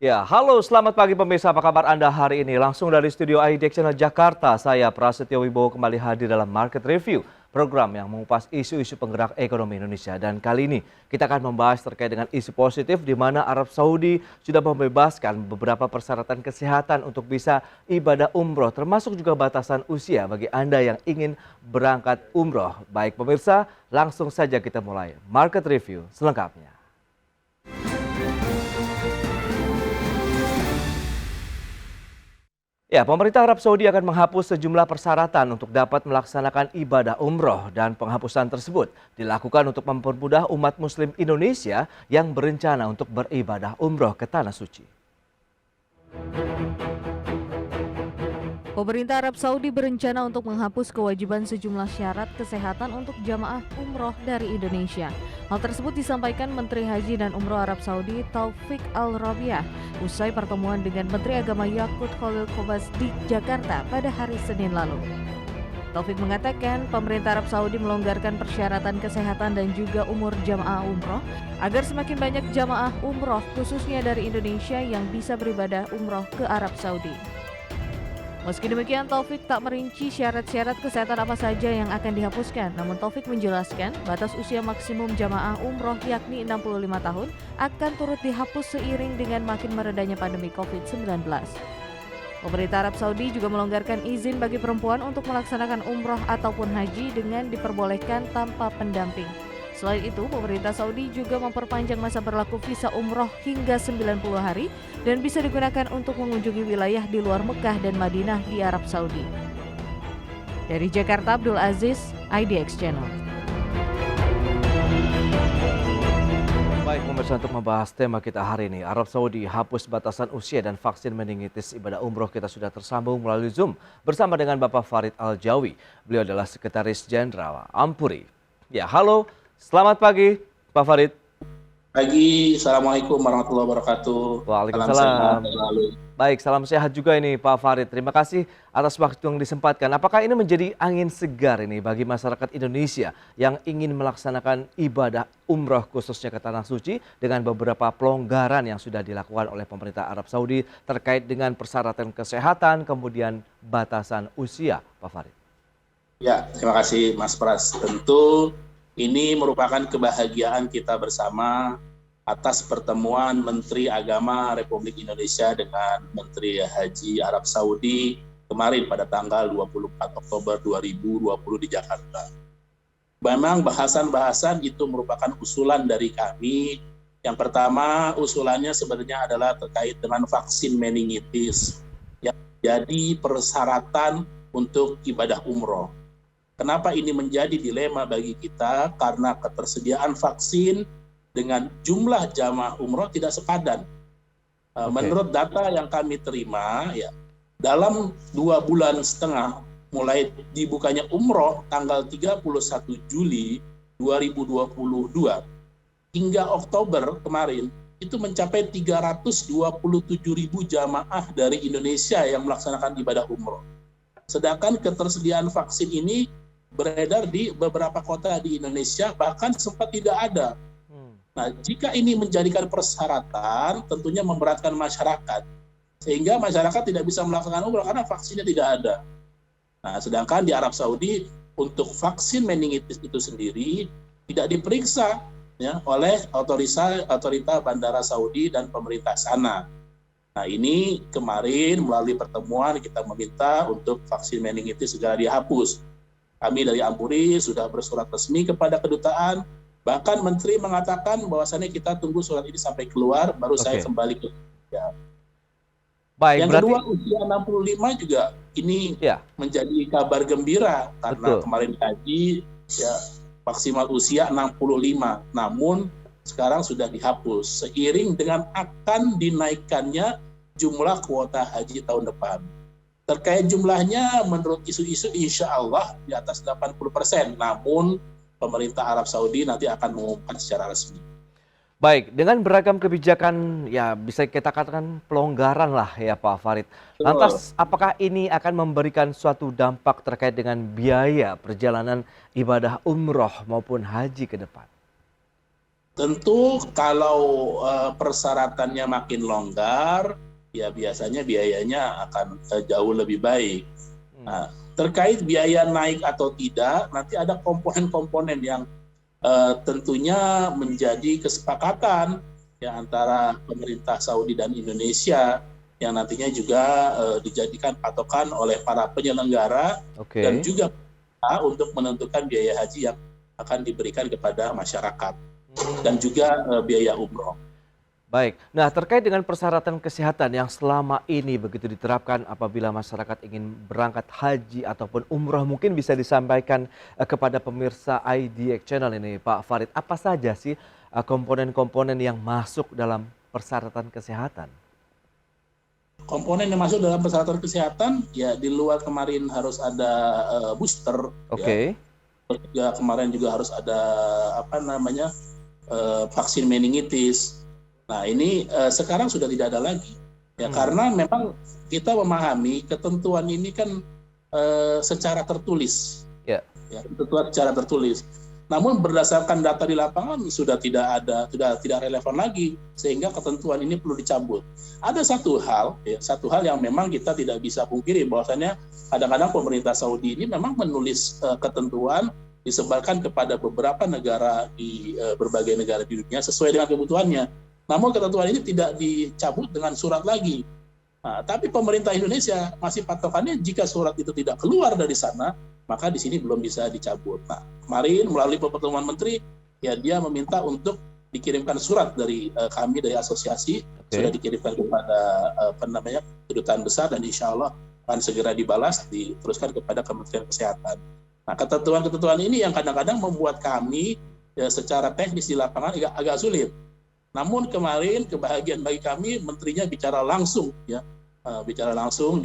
Ya, halo selamat pagi pemirsa, apa kabar Anda hari ini? Langsung dari studio ID Channel Jakarta, saya Prasetyo Wibowo kembali hadir dalam Market Review, program yang mengupas isu-isu penggerak ekonomi Indonesia. Dan kali ini kita akan membahas terkait dengan isu positif di mana Arab Saudi sudah membebaskan beberapa persyaratan kesehatan untuk bisa ibadah umroh, termasuk juga batasan usia bagi Anda yang ingin berangkat umroh. Baik pemirsa, langsung saja kita mulai Market Review selengkapnya. Ya, pemerintah Arab Saudi akan menghapus sejumlah persyaratan untuk dapat melaksanakan ibadah umroh dan penghapusan tersebut dilakukan untuk mempermudah umat muslim Indonesia yang berencana untuk beribadah umroh ke Tanah Suci. Pemerintah Arab Saudi berencana untuk menghapus kewajiban sejumlah syarat kesehatan untuk jamaah umroh dari Indonesia. Hal tersebut disampaikan Menteri Haji dan Umroh Arab Saudi Taufik Al-Rabiah usai pertemuan dengan Menteri Agama Yakut Khalil Qobas di Jakarta pada hari Senin lalu. Taufik mengatakan pemerintah Arab Saudi melonggarkan persyaratan kesehatan dan juga umur jamaah umroh agar semakin banyak jamaah umroh khususnya dari Indonesia yang bisa beribadah umroh ke Arab Saudi. Meski demikian, Taufik tak merinci syarat-syarat kesehatan apa saja yang akan dihapuskan. Namun Taufik menjelaskan batas usia maksimum jamaah umroh yakni 65 tahun akan turut dihapus seiring dengan makin meredanya pandemi COVID-19. Pemerintah Arab Saudi juga melonggarkan izin bagi perempuan untuk melaksanakan umroh ataupun haji dengan diperbolehkan tanpa pendamping. Selain itu, pemerintah Saudi juga memperpanjang masa berlaku visa umroh hingga 90 hari dan bisa digunakan untuk mengunjungi wilayah di luar Mekah dan Madinah di Arab Saudi. Dari Jakarta, Abdul Aziz, IDX Channel. Baik pemirsa, untuk membahas tema kita hari ini, Arab Saudi hapus batasan usia dan vaksin meningitis ibadah umroh, kita sudah tersambung melalui Zoom bersama dengan Bapak Farid Al-Jawi. Beliau adalah Sekretaris Jenderal Ampuri. Ya, halo. Selamat pagi, Pak Farid. Pagi, Assalamualaikum warahmatullahi wabarakatuh. Waalaikumsalam. Baik, salam sehat juga ini Pak Farid. Terima kasih atas waktu yang disempatkan. Apakah ini menjadi angin segar ini bagi masyarakat Indonesia yang ingin melaksanakan ibadah umroh khususnya ke Tanah Suci dengan beberapa pelonggaran yang sudah dilakukan oleh pemerintah Arab Saudi terkait dengan persyaratan kesehatan, kemudian batasan usia, Pak Farid? Ya, terima kasih Mas Pras. Tentu ini merupakan kebahagiaan kita bersama atas pertemuan Menteri Agama Republik Indonesia dengan Menteri Haji Arab Saudi kemarin pada tanggal 24 Oktober 2020 di Jakarta. Memang bahasan-bahasan itu merupakan usulan dari kami. Yang pertama, usulannya sebenarnya adalah terkait dengan vaksin meningitis yang jadi persyaratan untuk ibadah umroh. Kenapa ini menjadi dilema bagi kita? Karena ketersediaan vaksin dengan jumlah jamaah umroh tidak sepadan. Menurut data yang kami terima, ya dalam 2,5 bulan mulai dibukanya umroh tanggal 31 Juli 2022 hingga Oktober kemarin, itu mencapai 327.000 jamaah dari Indonesia yang melaksanakan ibadah umroh. Sedangkan ketersediaan vaksin ini beredar di beberapa kota di Indonesia, bahkan sempat tidak ada. Nah, jika ini menjadikan persyaratan, tentunya memberatkan masyarakat. Sehingga masyarakat tidak bisa melaksanakan umroh karena vaksinnya tidak ada. Nah, sedangkan di Arab Saudi, untuk vaksin meningitis itu sendiri tidak diperiksa ya, oleh otorita Bandara Saudi dan pemerintah sana. Nah, ini kemarin melalui pertemuan kita meminta untuk vaksin meningitis segera dihapus. Kami dari Ampuri sudah bersurat resmi kepada kedutaan, bahkan Menteri mengatakan bahwasannya kita tunggu surat ini sampai keluar, baru saya kembali ke Indonesia. Baik, yang berarti... kedua, usia 65 juga ini menjadi kabar gembira, karena kemarin haji ya, maksimal usia 65, namun sekarang sudah dihapus, seiring dengan akan dinaikkannya jumlah kuota haji tahun depan. Terkait jumlahnya, menurut isu-isu insya Allah di atas 80%, namun pemerintah Arab Saudi nanti akan mengumumkan secara resmi. Baik, dengan beragam kebijakan ya bisa kita katakan pelonggaran lah ya Pak Farid. Lantas apakah ini akan memberikan suatu dampak terkait dengan biaya perjalanan ibadah umroh maupun haji ke depan? Tentu kalau persyaratannya makin longgar, ya biasanya biayanya akan jauh lebih baik. Nah, terkait biaya naik atau tidak, nanti ada komponen-komponen yang tentunya menjadi kesepakatan ya antara pemerintah Saudi dan Indonesia yang nantinya juga dijadikan patokan oleh para penyelenggara dan juga untuk menentukan biaya haji yang akan diberikan kepada masyarakat dan juga biaya umroh. Baik, nah terkait dengan persyaratan kesehatan yang selama ini begitu diterapkan apabila masyarakat ingin berangkat haji ataupun umroh, mungkin bisa disampaikan kepada pemirsa IDX Channel ini Pak Farid, apa saja sih komponen-komponen yang masuk dalam persyaratan kesehatan? Komponen yang masuk dalam persyaratan kesehatan, ya di luar kemarin harus ada booster, ya kemarin juga harus ada vaksin meningitis. Nah ini sekarang sudah tidak ada lagi, ya karena memang kita memahami ketentuan ini kan secara tertulis, ya ketentuan secara tertulis. Namun berdasarkan data di lapangan sudah tidak relevan lagi, sehingga ketentuan ini perlu dicabut. Ada satu hal yang memang kita tidak bisa pungkiri bahwasanya kadang-kadang pemerintah Saudi ini memang menulis ketentuan disebarkan kepada beberapa negara di berbagai negara di dunia sesuai dengan kebutuhannya. Namun ketentuan ini tidak dicabut dengan surat lagi. Nah, tapi pemerintah Indonesia masih patokannya jika surat itu tidak keluar dari sana, maka di sini belum bisa dicabut. Nah, kemarin melalui pertemuan menteri, ya dia meminta untuk dikirimkan surat dari kami dari asosiasi, sudah dikirimkan kepada kedutaan besar dan insya Allah akan segera dibalas, diteruskan kepada Kementerian Kesehatan. Nah, ketentuan-ketentuan ini yang kadang-kadang membuat kami ya, secara teknis di lapangan agak sulit. Namun kemarin kebahagiaan bagi kami menterinya bicara langsung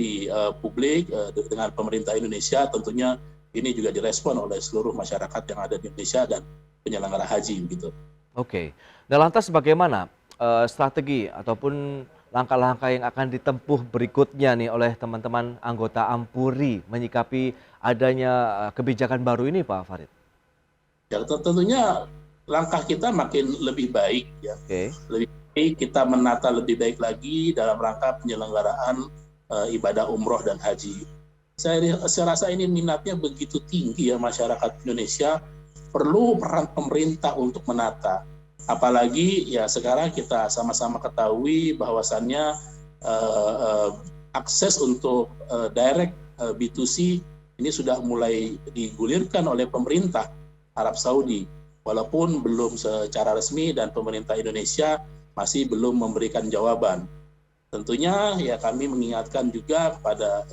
di publik dengan pemerintah Indonesia, tentunya ini juga direspon oleh seluruh masyarakat yang ada di Indonesia dan penyelenggara haji begitu. Oke. Nah, lantas bagaimana strategi ataupun langkah-langkah yang akan ditempuh berikutnya nih oleh teman-teman anggota Ampuri menyikapi adanya kebijakan baru ini Pak Farid? Ya tentunya langkah kita makin lebih baik ya. Lebih baik, kita menata lebih baik lagi dalam rangka penyelenggaraan ibadah umroh dan haji. Saya rasa ini minatnya begitu tinggi ya masyarakat Indonesia, perlu peran pemerintah untuk menata. Apalagi ya sekarang kita sama-sama ketahui bahwasannya akses untuk direct B2C ini sudah mulai digulirkan oleh pemerintah Arab Saudi. Walaupun belum secara resmi dan pemerintah Indonesia masih belum memberikan jawaban. Tentunya ya kami mengingatkan juga kepada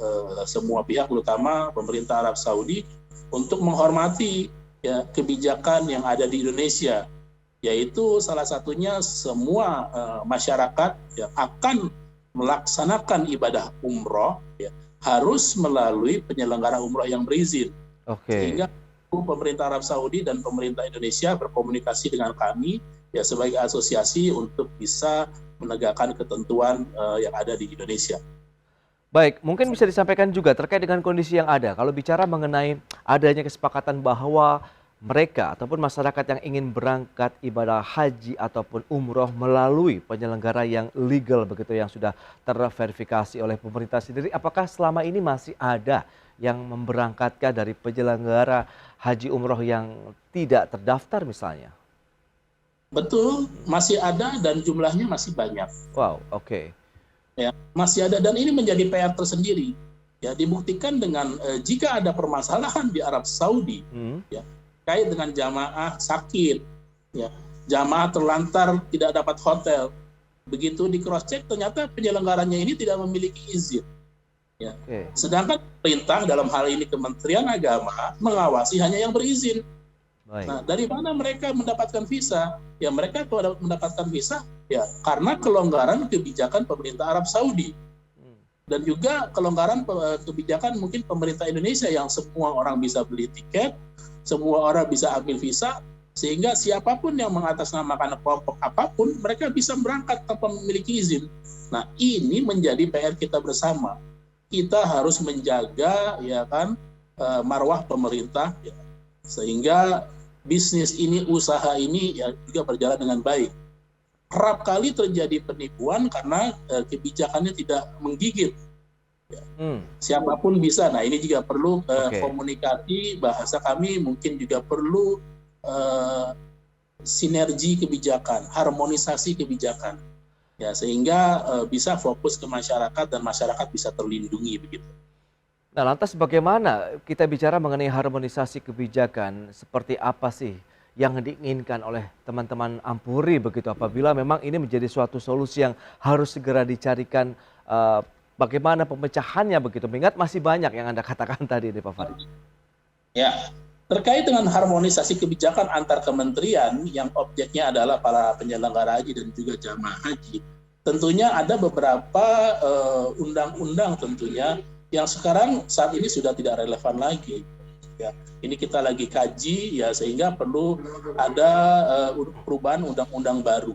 semua pihak, terutama pemerintah Arab Saudi, untuk menghormati ya kebijakan yang ada di Indonesia, yaitu salah satunya semua masyarakat yang akan melaksanakan ibadah umroh ya, harus melalui penyelenggara umroh yang berizin. Sehingga pemerintah Arab Saudi dan pemerintah Indonesia berkomunikasi dengan kami ya sebagai asosiasi untuk bisa menegakkan ketentuan yang ada di Indonesia. Baik, mungkin bisa disampaikan juga terkait dengan kondisi yang ada. Kalau bicara mengenai adanya kesepakatan bahwa mereka ataupun masyarakat yang ingin berangkat ibadah haji ataupun umroh melalui penyelenggara yang legal begitu yang sudah terverifikasi oleh pemerintah sendiri, apakah selama ini masih ada yang memberangkatkan dari penyelenggara haji umroh yang tidak terdaftar misalnya? Betul, masih ada dan jumlahnya masih banyak. Wow, oke. Ya, masih ada dan ini menjadi PR tersendiri. Ya, dibuktikan dengan jika ada permasalahan di Arab Saudi, ya, kait dengan jamaah sakit, ya, jamaah terlantar tidak dapat hotel, begitu di cross check ternyata penyelenggaranya ini tidak memiliki izin. Ya. Sedangkan perintah dalam hal ini Kementerian Agama mengawasi hanya yang berizin. Nah, dari mana mereka mendapatkan visa? Ya mereka kalau mendapatkan visa ya karena kelonggaran kebijakan pemerintah Arab Saudi dan juga kelonggaran kebijakan mungkin pemerintah Indonesia yang semua orang bisa beli tiket, semua orang bisa ambil visa, sehingga siapapun yang mengatasnamakan kelompok apapun mereka bisa berangkat tanpa memiliki izin. Nah, ini menjadi PR kita bersama. Kita harus menjaga ya kan marwah pemerintah ya, sehingga bisnis ini, usaha ini ya juga berjalan dengan baik. Kerap kali terjadi penipuan karena kebijakannya tidak menggigit. Siapapun bisa. Nah, ini juga perlu komunikasi, bahasa kami mungkin juga perlu sinergi kebijakan, harmonisasi kebijakan. Ya, sehingga bisa fokus ke masyarakat dan masyarakat bisa terlindungi begitu. Nah, lantas bagaimana kita bicara mengenai harmonisasi kebijakan, seperti apa sih yang diinginkan oleh teman-teman Ampuri begitu, apabila memang ini menjadi suatu solusi yang harus segera dicarikan, bagaimana pemecahannya begitu, mengingat masih banyak yang Anda katakan tadi nih Pak Farid. Ya, terkait dengan harmonisasi kebijakan antar kementerian yang objeknya adalah para penyelenggara haji dan juga jamaah haji, tentunya ada beberapa undang-undang tentunya yang sekarang saat ini sudah tidak relevan lagi. Ya, ini kita lagi kaji ya, sehingga perlu ada perubahan undang-undang baru.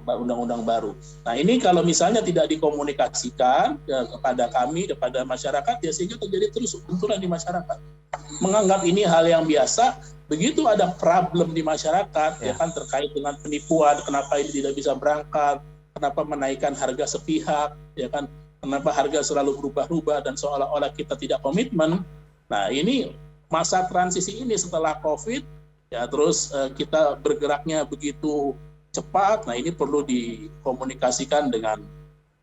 Undang-undang baru. Nah, ini kalau misalnya tidak dikomunikasikan kepada kami, kepada masyarakat, ya sehingga terjadi terus benturan di masyarakat. Menganggap ini hal yang biasa, begitu ada problem di masyarakat, ya kan, terkait dengan penipuan, kenapa ini tidak bisa berangkat, kenapa menaikkan harga sepihak, ya kan, kenapa harga selalu berubah-ubah dan seolah-olah kita tidak komitmen. Nah, ini masa transisi ini setelah COVID, ya terus kita bergeraknya begitu cepat. Nah, ini perlu dikomunikasikan dengan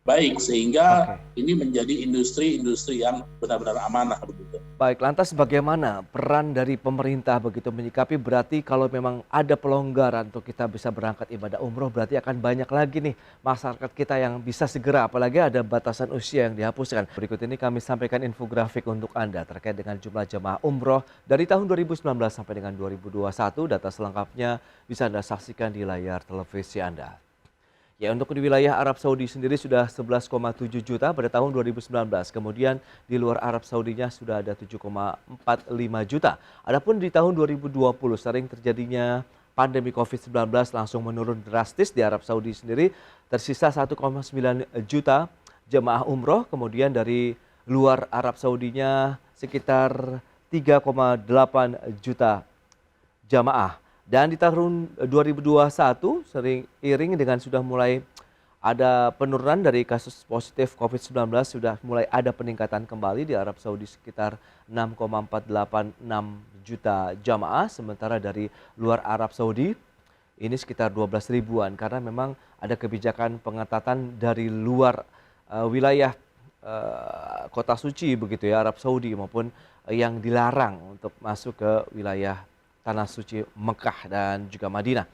baik sehingga ini menjadi industri-industri yang benar-benar amanah begitu. Baik, lantas bagaimana peran dari pemerintah begitu menyikapi, berarti kalau memang ada pelonggaran untuk kita bisa berangkat ibadah umroh, berarti akan banyak lagi nih masyarakat kita yang bisa segera, apalagi ada batasan usia yang dihapuskan. Berikut ini kami sampaikan infografik untuk Anda terkait dengan jumlah jemaah umroh dari tahun 2019 sampai dengan 2021. Data selengkapnya bisa Anda saksikan di layar televisi Anda. Ya, untuk di wilayah Arab Saudi sendiri sudah 11,7 juta pada tahun 2019. Kemudian di luar Arab Saudinya sudah ada 7,45 juta. Adapun di tahun 2020 sering terjadinya pandemi COVID-19 langsung menurun drastis di Arab Saudi sendiri. Tersisa 1,9 juta jemaah umroh. Kemudian dari luar Arab Saudinya sekitar 3,8 juta jamaah. Dan di tahun 2021 seiring dengan sudah mulai ada penurunan dari kasus positif COVID-19, sudah mulai ada peningkatan kembali di Arab Saudi sekitar 6,486 juta jamaah. Sementara dari luar Arab Saudi ini sekitar 12 ribuan karena memang ada kebijakan pengetatan dari luar wilayah kota suci begitu ya, Arab Saudi, maupun yang dilarang untuk masuk ke wilayah Tanah Suci Mekah dan juga Madinah.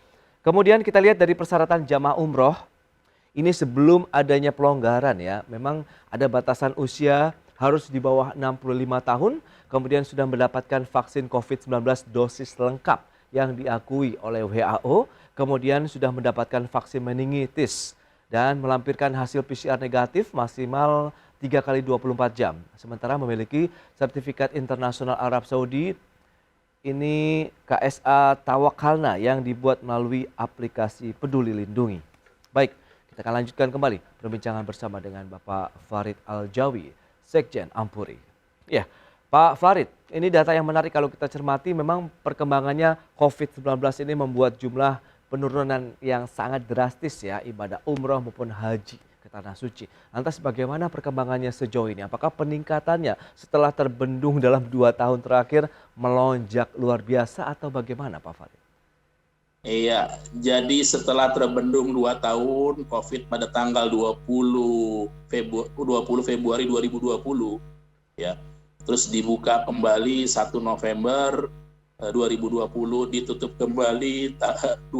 Kemudian kita lihat dari persyaratan jamaah umroh, ini sebelum adanya pelonggaran ya, memang ada batasan usia harus di bawah 65 tahun, kemudian sudah mendapatkan vaksin COVID-19 dosis lengkap yang diakui oleh WHO, kemudian sudah mendapatkan vaksin meningitis dan melampirkan hasil PCR negatif maksimal 3 kali 24 jam. Sementara memiliki sertifikat internasional Arab Saudi, ini KSA Tawakalna yang dibuat melalui aplikasi Peduli Lindungi. Baik, kita akan lanjutkan kembali perbincangan bersama dengan Bapak Farid Al-Jawi, Sekjen Ampuri. Ya, Pak Farid, ini data yang menarik kalau kita cermati, memang perkembangannya COVID-19 ini membuat jumlah penurunan yang sangat drastis ya, ibadah umroh maupun haji ke Tanah Suci. Lantas bagaimana perkembangannya sejauh ini? Apakah peningkatannya setelah terbendung dalam 2 tahun terakhir melonjak luar biasa atau bagaimana Pak Farid? Iya, jadi setelah terbendung 2 tahun COVID pada tanggal 20 Februari 2020 ya. Terus dibuka kembali 1 November 2020, ditutup kembali 21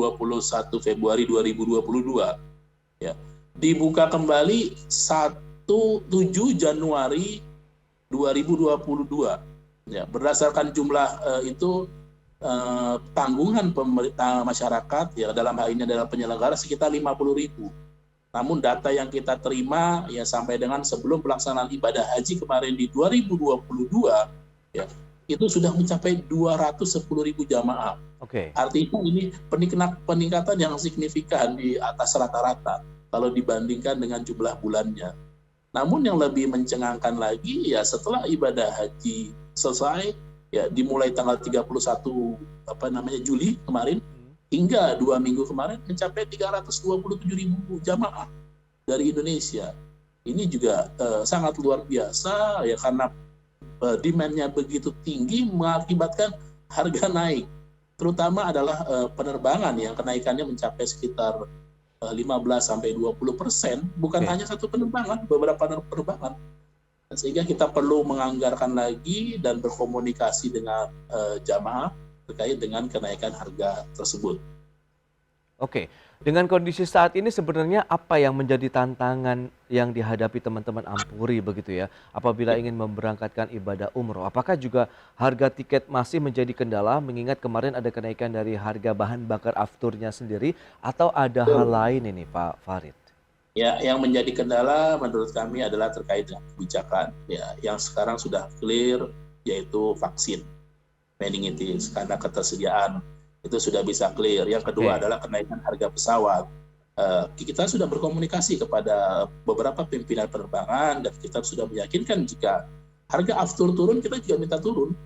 Februari 2022 ya. Dibuka kembali 7 Januari 2022. Ya, berdasarkan jumlah itu tanggungan pemerintah masyarakat ya, dalam hal ini adalah penyelenggara sekitar 50.000. Namun data yang kita terima ya sampai dengan sebelum pelaksanaan ibadah haji kemarin di 2022 ya, itu sudah mencapai 210.000 jamaah. Artinya ini peningkatan yang signifikan di atas rata-rata kalau dibandingkan dengan jumlah bulannya. Namun yang lebih mencengangkan lagi ya, setelah ibadah haji selesai ya dimulai tanggal 31 Juli kemarin hingga 2 minggu kemarin mencapai 327.000 jamaah dari Indonesia. Ini juga sangat luar biasa ya, karena demand-nya begitu tinggi mengakibatkan harga naik. Terutama adalah penerbangan yang kenaikannya mencapai sekitar 15-20%, bukan hanya satu penerbangan, beberapa penerbangan. Sehingga kita perlu menganggarkan lagi dan berkomunikasi dengan jamaah terkait dengan kenaikan harga tersebut. Oke, dengan kondisi saat ini sebenarnya apa yang menjadi tantangan yang dihadapi teman-teman Ampuri begitu ya, apabila ingin memberangkatkan ibadah umroh? Apakah juga harga tiket masih menjadi kendala mengingat kemarin ada kenaikan dari harga bahan bakar afturnya sendiri, atau ada hal lain ini Pak Farid? Ya, yang menjadi kendala menurut kami adalah terkait dengan kebijakan ya, yang sekarang sudah clear, yaitu vaksin meningitis, karena ketersediaan itu sudah bisa clear. Yang kedua adalah kenaikan harga pesawat. Kita sudah berkomunikasi kepada beberapa pimpinan penerbangan dan kita sudah meyakinkan jika harga aftur turun, kita juga minta turun.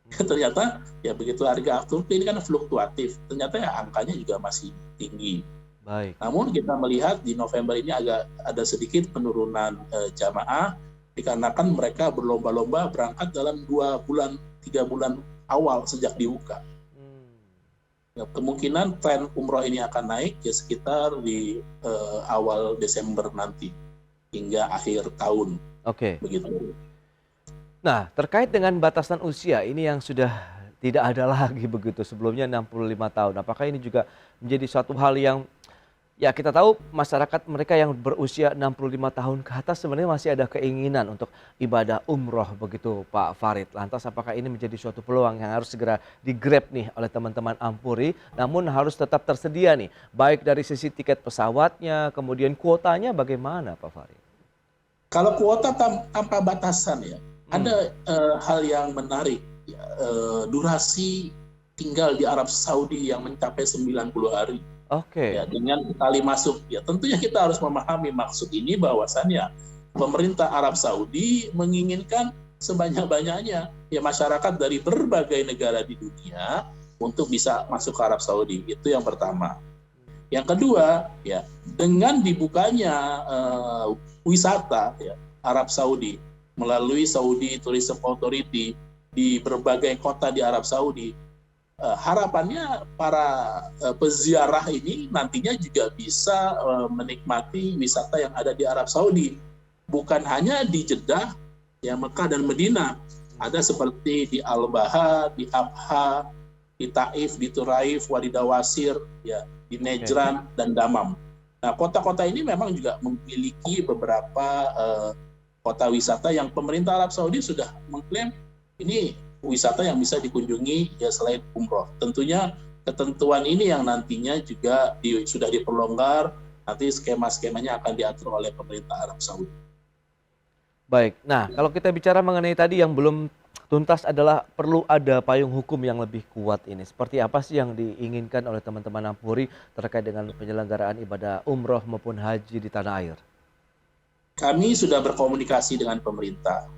Ternyata ya begitu harga aftur ini kan fluktuatif, ternyata ya angkanya juga masih tinggi. Baik. Namun kita melihat di November ini agak ada sedikit penurunan jamaah dikarenakan mereka berlomba-lomba berangkat dalam 2 bulan, 3 bulan awal sejak dibuka. Ya, kemungkinan tren umroh ini akan naik ya sekitar di awal Desember nanti hingga akhir tahun. Oke. Begitu. Nah, terkait dengan batasan usia ini yang sudah tidak ada lagi begitu, sebelumnya 65 tahun. Apakah ini juga menjadi suatu hal yang ya kita tahu masyarakat mereka yang berusia 65 tahun ke atas sebenarnya masih ada keinginan untuk ibadah umroh begitu Pak Farid. Lantas apakah ini menjadi suatu peluang yang harus segera di-grab nih oleh teman-teman Ampuri, namun harus tetap tersedia nih, baik dari sisi tiket pesawatnya, kemudian kuotanya bagaimana Pak Farid? Kalau kuota tanpa batasan ya, ada hal yang menarik ya, durasi tinggal di Arab Saudi yang mencapai 90 hari. Oke. Ya, dengan sekali masuk, ya tentunya kita harus memahami maksud ini bahwasannya pemerintah Arab Saudi menginginkan sebanyak-banyaknya ya masyarakat dari berbagai negara di dunia untuk bisa masuk ke Arab Saudi. Itu yang pertama. Yang kedua, ya dengan dibukanya wisata ya, Arab Saudi melalui Saudi Tourism Authority di berbagai kota di Arab Saudi, harapannya para peziarah ini nantinya juga bisa menikmati wisata yang ada di Arab Saudi. Bukan hanya di Jeddah, ya Mekah dan Medina. Ada seperti di Al-Baha, di Abha, di Taif, di Turaif, Wadi Dawasir, ya, di Nejran dan Damam. Nah, kota-kota ini memang juga memiliki beberapa kota wisata yang pemerintah Arab Saudi sudah mengklaim ini wisata yang bisa dikunjungi ya selain umroh. Tentunya ketentuan ini yang nantinya juga sudah diperlonggar, nanti skema-skemanya akan diatur oleh pemerintah Arab Saudi. Baik, nah kalau kita bicara mengenai tadi yang belum tuntas adalah perlu ada payung hukum yang lebih kuat ini. Seperti apa sih yang diinginkan oleh teman-teman Ampuri terkait dengan penyelenggaraan ibadah umroh maupun haji di tanah air? Kami sudah berkomunikasi dengan pemerintah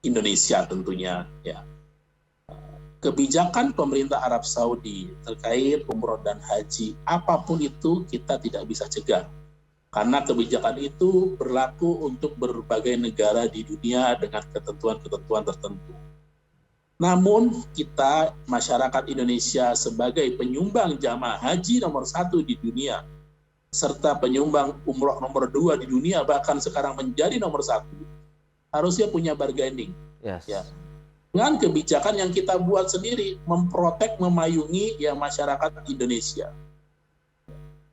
Indonesia tentunya ya. Kebijakan pemerintah Arab Saudi terkait umroh dan haji, apapun itu kita tidak bisa cegah. Karena kebijakan itu berlaku untuk berbagai negara di dunia dengan ketentuan-ketentuan tertentu. Namun kita, masyarakat Indonesia sebagai penyumbang jamaah haji nomor 1 di dunia, serta penyumbang umroh nomor 2 di dunia, bahkan sekarang menjadi nomor 1, harusnya punya bargaining. Yes. Ya. Dengan kebijakan yang kita buat sendiri, memprotek, memayungi ya masyarakat Indonesia.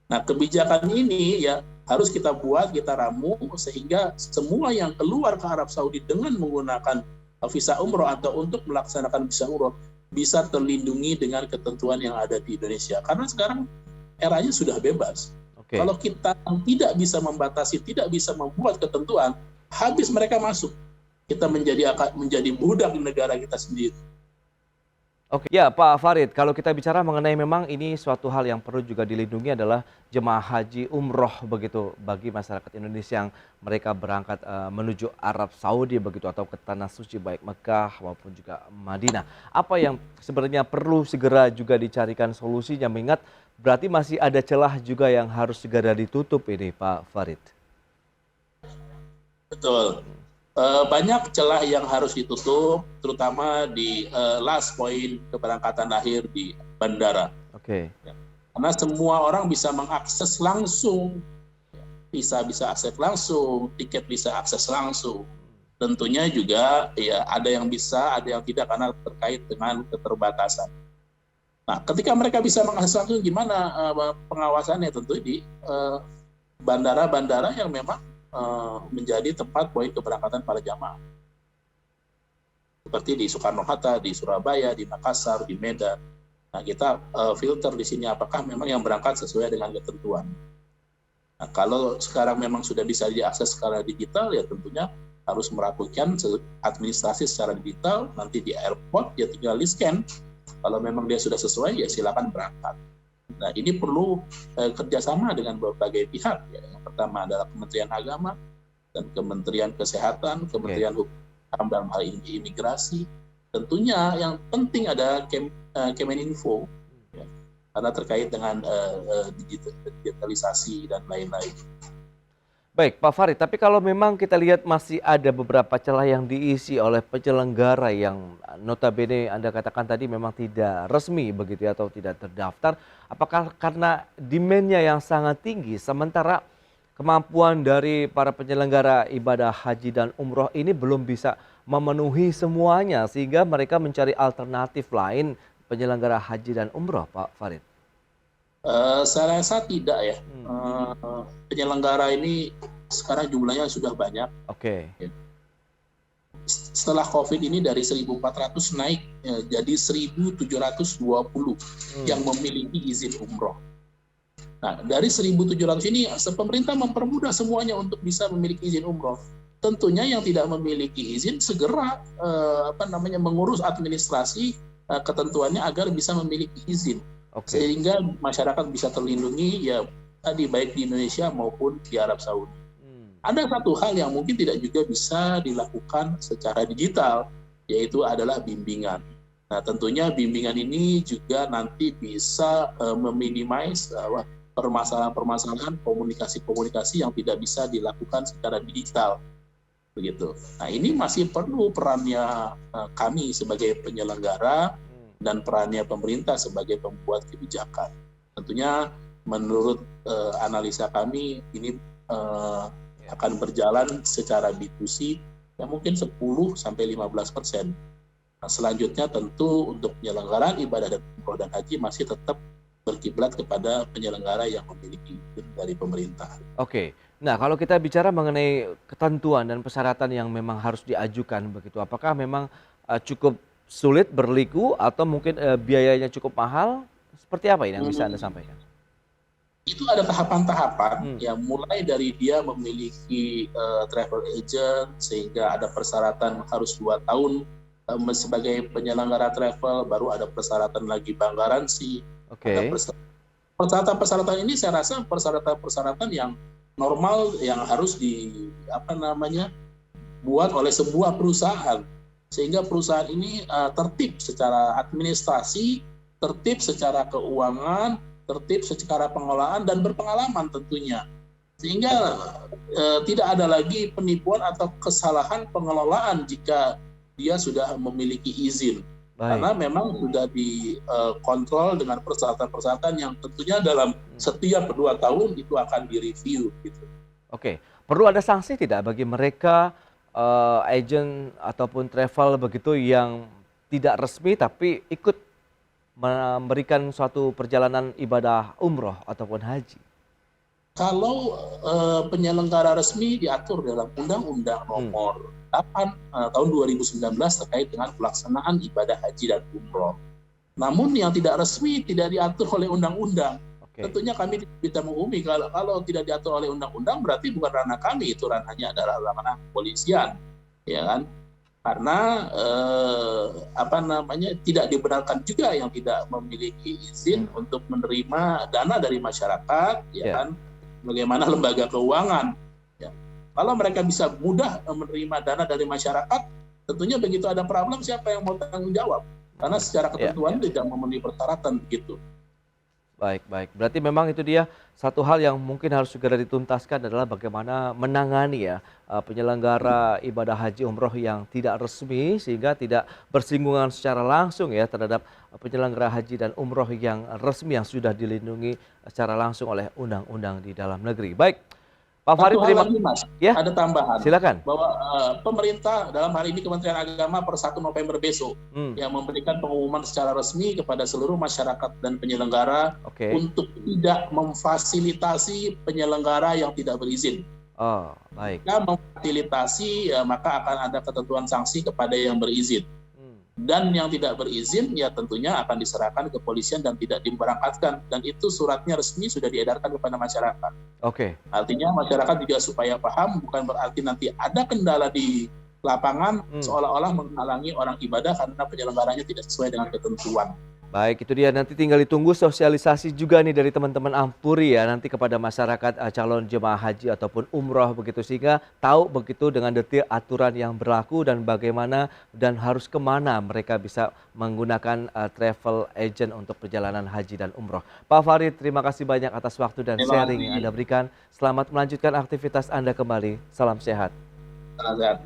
Nah, kebijakan ini ya harus kita buat, kita ramu sehingga semua yang keluar ke Arab Saudi dengan menggunakan visa umroh atau untuk melaksanakan visa umroh bisa terlindungi dengan ketentuan yang ada di Indonesia. Karena sekarang eranya sudah bebas. Kalau kita tidak bisa membatasi, tidak bisa membuat ketentuan, habis mereka masuk. Kita menjadi budak di negara kita sendiri. Oke, ya Pak Farid, kalau kita bicara mengenai memang ini suatu hal yang perlu juga dilindungi adalah jemaah haji umroh begitu bagi masyarakat Indonesia yang mereka berangkat menuju Arab Saudi begitu atau ke tanah suci baik Mekah maupun juga Madinah. Apa yang sebenarnya perlu segera juga dicarikan solusinya mengingat berarti masih ada celah juga yang harus segera ditutup ini Pak Farid. Betul. Banyak celah yang harus ditutup, terutama di last point keberangkatan akhir di bandara. Oke. Karena semua orang bisa mengakses langsung, bisa akses langsung, tiket bisa akses langsung. Tentunya juga ya ada yang bisa, ada yang tidak karena terkait dengan keterbatasan. Nah, ketika mereka bisa mengakses langsung, gimana pengawasannya? Tentu di bandara-bandara yang memang menjadi tempat poin keberangkatan para jamaah. Seperti di Soekarno-Hatta, di Surabaya, di Makassar, di Medan. Nah, kita filter di sini apakah memang yang berangkat sesuai dengan ketentuan. Nah, kalau sekarang memang sudah bisa diakses secara digital, ya tentunya harus melakukan administrasi secara digital. Nanti di airport, ya tinggal di-scan. Kalau memang dia sudah sesuai, ya silakan berangkat. Nah, ini perlu kerjasama dengan berbagai pihak. Ya. Yang pertama adalah Kementerian Agama dan Kementerian Kesehatan, Kementerian Hukum dalam hal ini imigrasi. Tentunya yang penting ada Kemeninfo, ya, karena terkait dengan digitalisasi dan lain-lain. Baik Pak Farid, tapi kalau memang kita lihat masih ada beberapa celah yang diisi oleh penyelenggara yang notabene Anda katakan tadi memang tidak resmi begitu ya, atau tidak terdaftar, apakah karena demand-nya yang sangat tinggi sementara kemampuan dari para penyelenggara ibadah haji dan umroh ini belum bisa memenuhi semuanya sehingga mereka mencari alternatif lain penyelenggara haji dan umroh Pak Farid? Saya rasa tidak ya. Penyelenggara ini sekarang jumlahnya sudah banyak. Oke. Setelah COVID ini dari 1.400 naik jadi 1.720 yang memiliki izin umroh. Nah, dari 1.700 ini pemerintah mempermudah semuanya untuk bisa memiliki izin umroh. Tentunya yang tidak memiliki izin segera mengurus administrasi ketentuannya agar bisa memiliki izin. Sehingga masyarakat bisa terlindungi ya tadi baik di Indonesia maupun di Arab Saudi. Ada satu hal yang mungkin tidak juga bisa dilakukan secara digital, yaitu adalah bimbingan. Nah, tentunya bimbingan ini juga nanti bisa meminimais permasalahan-permasalahan komunikasi-komunikasi yang tidak bisa dilakukan secara digital. Begitu. Nah, ini masih perlu perannya kami sebagai penyelenggara dan perannya pemerintah sebagai pembuat kebijakan. Tentunya menurut analisa kami ini akan berjalan secara B2C yang mungkin 10-15%. Nah, selanjutnya tentu untuk penyelenggaraan ibadah dan umroh dan haji masih tetap berkiblat kepada penyelenggara yang memiliki izin dari pemerintah. Oke. Nah, kalau kita bicara mengenai ketentuan dan persyaratan yang memang harus diajukan begitu, apakah memang cukup sulit berliku atau mungkin biayanya cukup mahal? Seperti apa ini yang bisa Anda sampaikan? Itu ada tahapan-tahapan yang mulai dari dia memiliki travel agent sehingga ada persyaratan harus 2 tahun sebagai penyelenggara travel, baru ada persyaratan lagi bank garansi. Persyaratan-persyaratan ini saya rasa persyaratan-persyaratan yang normal yang harus buat oleh sebuah perusahaan. Sehingga perusahaan ini tertib secara administrasi, tertib secara keuangan, tertib secara pengelolaan dan berpengalaman tentunya. Sehingga tidak ada lagi penipuan atau kesalahan pengelolaan jika dia sudah memiliki izin. Karena memang sudah dikontrol dengan persyaratan-persyaratan yang tentunya dalam setiap 2 tahun itu akan direview. Gitu. Oke, perlu ada sanksi tidak bagi mereka agent ataupun travel begitu yang tidak resmi tapi ikut memberikan suatu perjalanan ibadah umroh ataupun haji? Kalau penyelenggara resmi diatur dalam Undang-Undang Nomor 8 tahun 2019 terkait dengan pelaksanaan ibadah haji dan umroh. Namun yang tidak resmi tidak diatur oleh undang-undang. Tentunya kami tidak menghukumi kalau tidak diatur oleh undang-undang berarti bukan ranah kami, itu ranahnya adalah ranah kepolisian, ya kan? karena tidak dibenarkan juga yang tidak memiliki izin untuk menerima dana dari masyarakat, ya kan? Bagaimana lembaga keuangan? Ya. Kalau mereka bisa mudah menerima dana dari masyarakat, tentunya begitu ada problem siapa yang mau tanggung jawab? Karena secara ketentuan tidak memenuhi persyaratan begitu. Baik, baik. Berarti memang itu dia satu hal yang mungkin harus segera dituntaskan adalah bagaimana menangani ya penyelenggara ibadah haji umroh yang tidak resmi sehingga tidak bersinggungan secara langsung ya terhadap penyelenggara haji dan umroh yang resmi yang sudah dilindungi secara langsung oleh undang-undang di dalam negeri. Baik, Pak Farid, Satu hal terima lagi, Mas, ya. ada tambahan. Silakan. Bahwa pemerintah dalam hari ini Kementerian Agama per 1 November besok yang memberikan pengumuman secara resmi kepada seluruh masyarakat dan penyelenggara untuk tidak memfasilitasi penyelenggara yang tidak berizin. Oh, baik. Jika memfasilitasi, maka akan ada ketentuan sanksi kepada yang berizin. Dan yang tidak berizin ya tentunya akan diserahkan ke kepolisian dan tidak diberangkatkan, dan itu suratnya resmi sudah diedarkan kepada masyarakat. Artinya masyarakat juga supaya paham, bukan berarti nanti ada kendala di lapangan seolah-olah menghalangi orang ibadah karena penyelenggaranya tidak sesuai dengan ketentuan. Baik, itu dia, nanti tinggal ditunggu sosialisasi juga nih dari teman-teman Ampuri ya nanti kepada masyarakat calon jemaah haji ataupun umroh begitu, sehingga tahu begitu dengan detail aturan yang berlaku dan bagaimana dan harus kemana mereka bisa menggunakan travel agent untuk perjalanan haji dan umroh. Pak Farid, terima kasih banyak atas waktu dan sharing yang Anda berikan. Selamat melanjutkan aktivitas Anda kembali. Salam sehat. Salam sehat.